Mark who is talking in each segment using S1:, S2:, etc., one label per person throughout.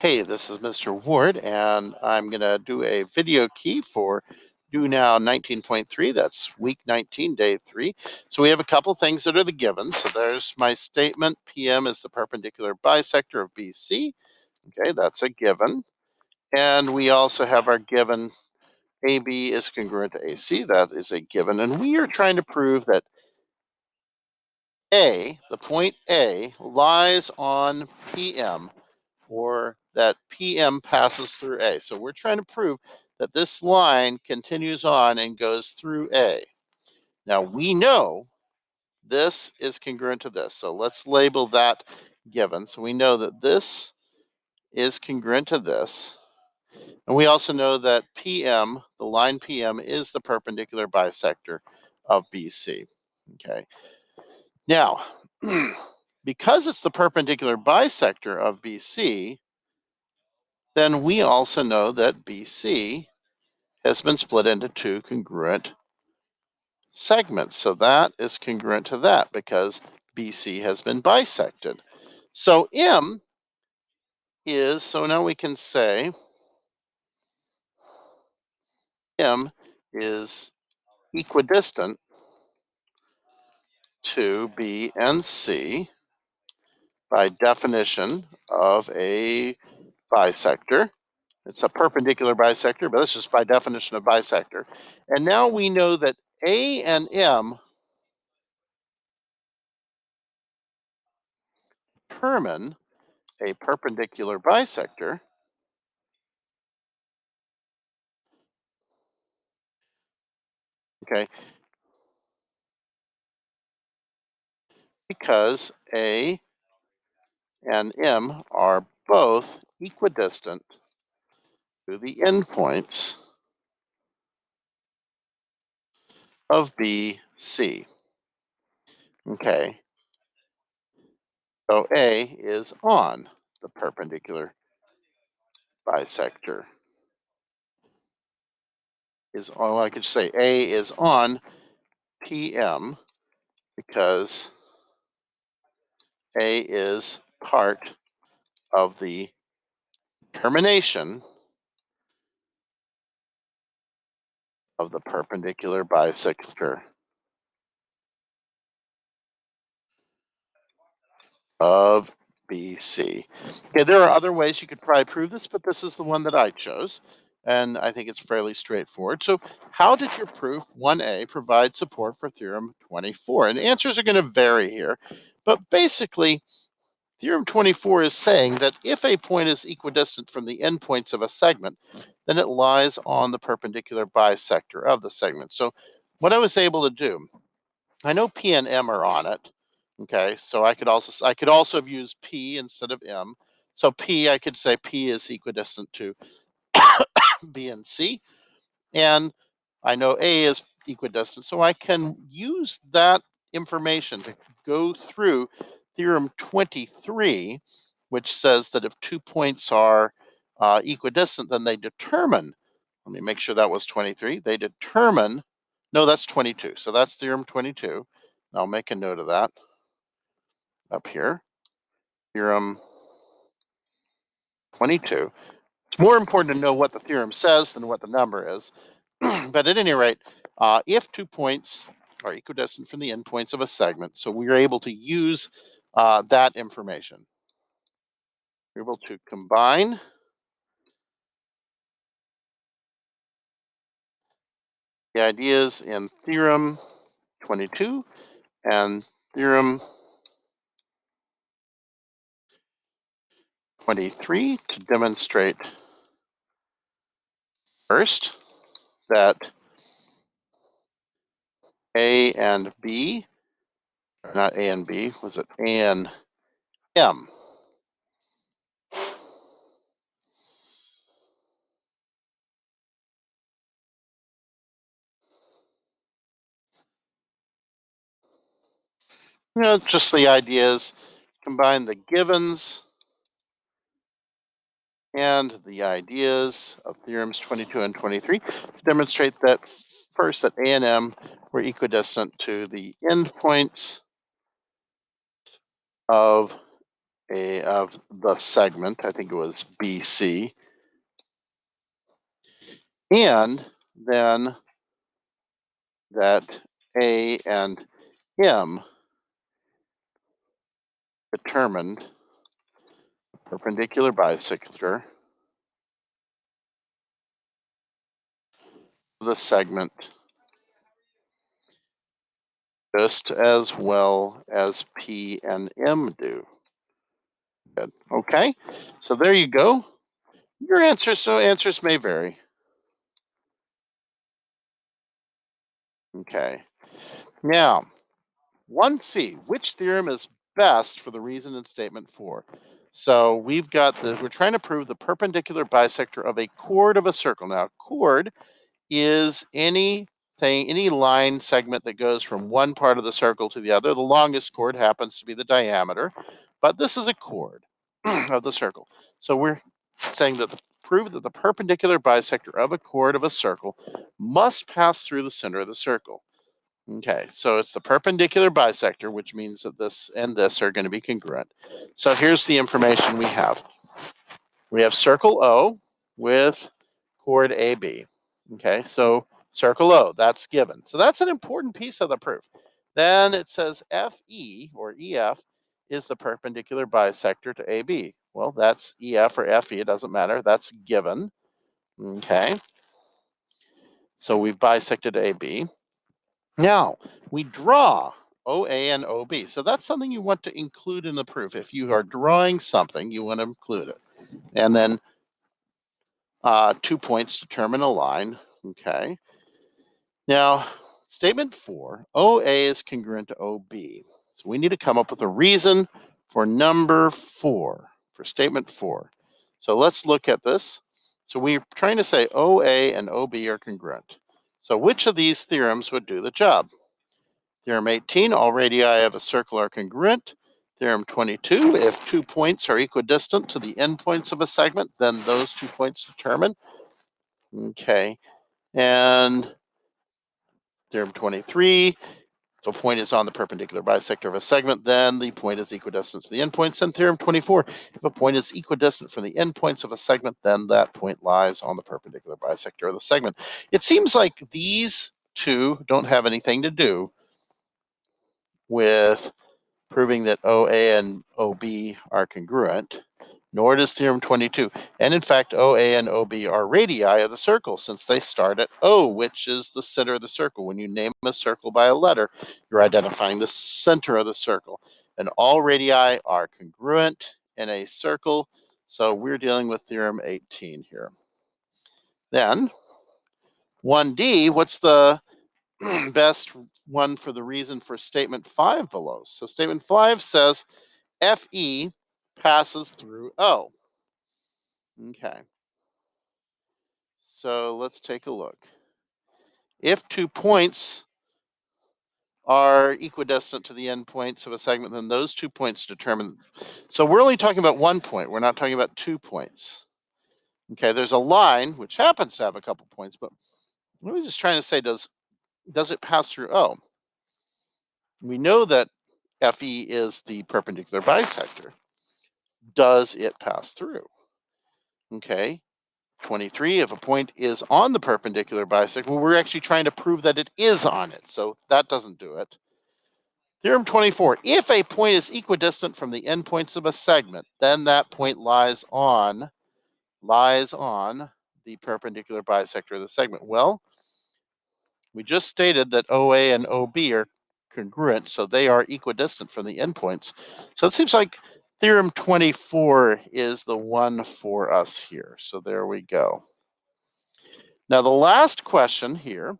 S1: Hey, this is Mr. Ward, and I'm going to do a video key for Do Now 19.3. That's week 19, day 3. So we have a couple things that are the givens. So there's my statement. PM is the perpendicular bisector of BC. Okay, that's a given. And we also have our given AB is congruent to AC. That is a given. And we are trying to prove that A, the point A, lies on PM, or that PM passes through A. So we're trying to prove that this line continues on and goes through A. Now we know this is congruent to this. So let's label that given. So we know that this is congruent to this. And we also know that PM, the line PM, is the perpendicular bisector of BC. Okay. Now, because it's the perpendicular bisector of BC, then we also know that BC has been split into two congruent segments. So that is congruent to that because BC has been bisected. So M is, so now we can say M is equidistant to B and C by definition of a bisector. It's a perpendicular bisector, but that's just by definition of bisector. And now we know that A and M determine a perpendicular bisector. Okay, because A and M are both equidistant to the endpoints of BC. Okay, so A is on the perpendicular bisector. I could say A is on PM because A is part of the termination of the perpendicular bisector of BC. Okay, there are other ways you could probably prove this, but this is the one that I chose, and I think it's fairly straightforward. So how did your proof 1A provide support for Theorem 24? And answers are going to vary here, but basically, Theorem 24 is saying that if a point is equidistant from the endpoints of a segment, then it lies on the perpendicular bisector of the segment. So what I was able to do, I know P and M are on it. Okay, so I could also have used P instead of M. So P, I could say P is equidistant to B and C, and I know A is equidistant, so I can use that information to go through Theorem 23, which says that if 2 points are equidistant, then they determine, let me make sure that was 23, they determine, no, that's 22, so that's Theorem 22. I'll make a note of that up here, Theorem 22. It's more important to know what the theorem says than what the number is. But at any rate, if 2 points are equidistant from the endpoints of a segment, so we are able to use that information. We're able to combine the ideas in Theorem 22 and Theorem 23 to demonstrate first that A and B, or not A and B, was it A and M? Just the ideas, combine the givens and the ideas of theorems 22 and 23 to demonstrate that first that A and M were equidistant to the endpoints of of the segment, I think it was BC, and then that A and M determined perpendicular bisector of the segment just as well as P and M do. Good. Okay, so there you go. Your answers, so answers may vary. Okay. Now, 1C, which theorem is best for the reason in statement 4? So we've got we're trying to prove the perpendicular bisector of a chord of a circle. Now, chord is any line segment that goes from one part of the circle to the other. The longest chord happens to be the diameter, but this is a chord of the circle. So we're saying that prove that the perpendicular bisector of a chord of a circle must pass through the center of the circle. Okay, so it's the perpendicular bisector, which means that this and this are going to be congruent. So here's the information we have. We have circle O with chord AB. Okay, so circle O, that's given. So that's an important piece of the proof. Then it says FE or EF is the perpendicular bisector to AB. Well, that's EF or FE, it doesn't matter. That's given. Okay, so we've bisected AB. Now, we draw OA and OB. So that's something you want to include in the proof. If you are drawing something, you want to include it. And then 2 points determine a line. Okay. Now, statement 4, OA is congruent to OB. So we need to come up with a reason for number 4, for statement 4. So let's look at this. So we're trying to say OA and OB are congruent. So which of these theorems would do the job? Theorem 18, all radii of a circle are congruent. Theorem 22, if 2 points are equidistant to the endpoints of a segment, then those 2 points determine. Okay, and theorem 23, if a point is on the perpendicular bisector of a segment, then the point is equidistant to the endpoints. And theorem 24, if a point is equidistant from the endpoints of a segment, then that point lies on the perpendicular bisector of the segment. It seems like these two don't have anything to do with proving that OA and OB are congruent, nor does theorem 22. And in fact, OA and OB are radii of the circle since they start at O, which is the center of the circle. When you name a circle by a letter, you're identifying the center of the circle. And all radii are congruent in a circle. So we're dealing with theorem 18 here. Then 1D, what's the best one for the reason for statement 5 below? So statement 5 says FE passes through O. Okay. So let's take a look. If 2 points are equidistant to the endpoints of a segment, then those 2 points determine. So we're only talking about 1 point. We're not talking about 2 points. Okay, there's a line which happens to have a couple points, but what we're just trying to say, does it pass through O? We know that FE is the perpendicular bisector. Does it pass through? Okay, 23, if a point is on the perpendicular bisector, well, we're actually trying to prove that it is on it, so that doesn't do it. Theorem 24, if a point is equidistant from the endpoints of a segment, then that point lies on the perpendicular bisector of the segment. Well, we just stated that OA and OB are congruent, so they are equidistant from the endpoints. So it seems like theorem 24 is the one for us here. So there we go. Now, the last question here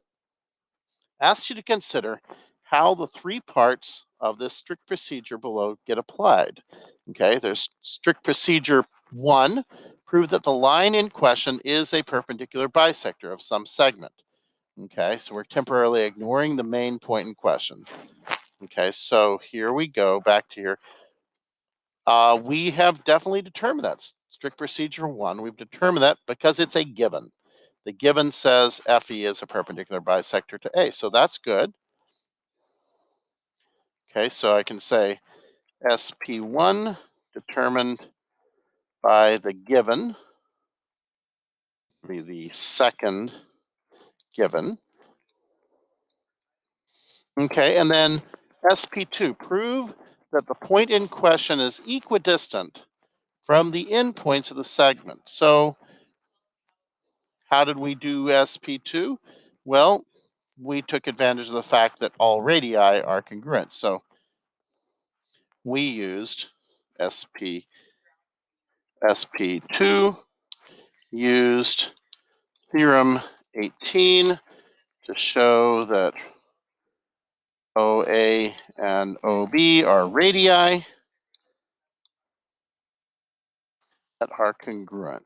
S1: asks you to consider how the 3 parts of this strict procedure below get applied. Okay, there's strict procedure 1, prove that the line in question is a perpendicular bisector of some segment. Okay, so we're temporarily ignoring the main point in question. Okay, so here we go, back to here. We have definitely determined that. Strict procedure 1, we've determined that because it's a given. The given says FE is a perpendicular bisector to A, so that's good. Okay, so I can say SP1 determined by the given, be the second given. Okay, and then SP2, prove that the point in question is equidistant from the endpoints of the segment. So how did we do SP2? Well, we took advantage of the fact that all radii are congruent. So we used SP2, used Theorem 18 to show that OA and OB are radii that are congruent.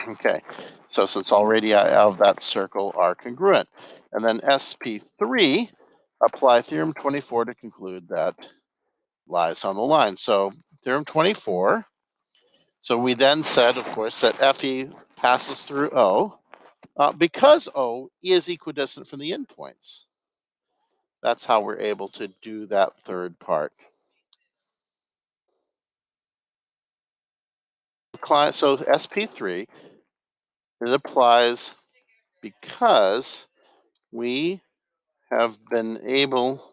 S1: Okay, so since all radii of that circle are congruent. And then SP3, apply Theorem 24 to conclude that lies on the line. So Theorem 24. So we then said, of course, that FE passes through O because O is equidistant from the endpoints. That's how we're able to do that third part. So SP3, it applies because we have been able to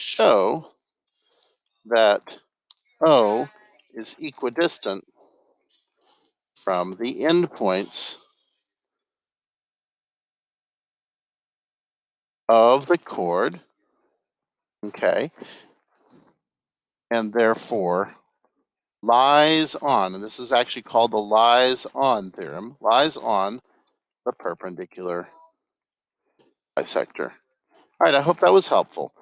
S1: show that O is equidistant from the endpoints of the chord, okay, and therefore lies on, and this is actually called the lies on theorem, lies on the perpendicular bisector. All right, I hope that was helpful.